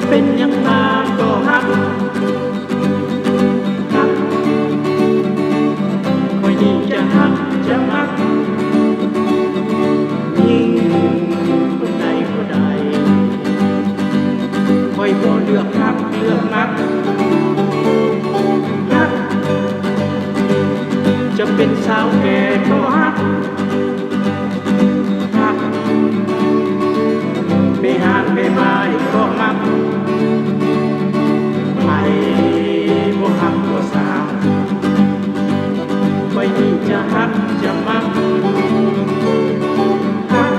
เป็นยังมาก็ฮักฮักคอยยิ่งจะฮักจะมักยิ่งคนใดก็ได้คอยบ่เลือกฮักเลือกมักฮักจะเป็นสาวแก่ก็ฮักฮักไม่ห่างไม่ไม้ก็มักไม่บ่ฮักบ่สาวคอยยิ่งจะฮักจะมักฮัก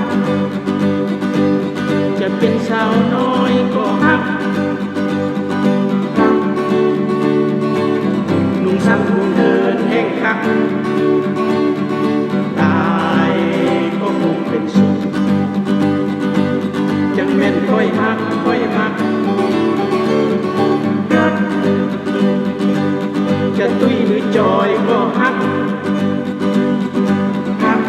จะเป็นสาวน้อยก็ฮักฮักนุ่งสั้นนุ่งเดินแห่งคักตายก็คงเป็นสุขจังแม่นค่อยฮักค่อยมักฮักจะตุ้ยหรือจอยก็ฮักฮัก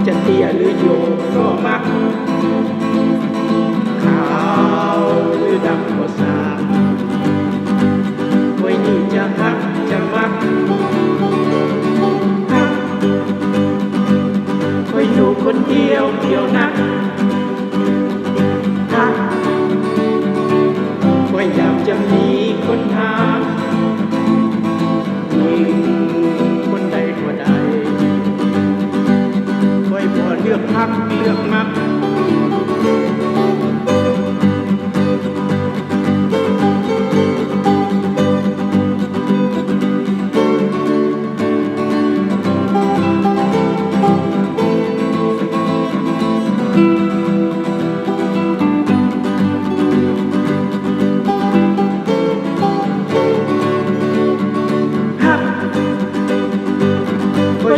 จะเตี้ยหรือโยกก็มักขาวหรือดำก็สามไว้นี่จะฮักจะมักฮักไว้อยู่คนเดียวเดียวนักฮักไว้อยากจะมีคนหาคนใดก็ได้ไว้บ่เลือกฮักเลือกมัก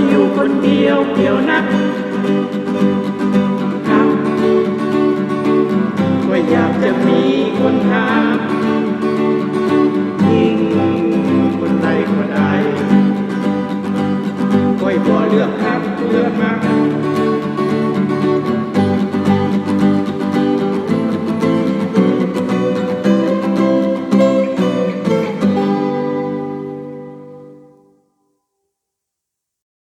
อยู่คนเดียวเดียวนักฮักก็อยากจะมีคนหายิ่งคนใดก็ได้ก็บ่เลือกฮักเลือกมัก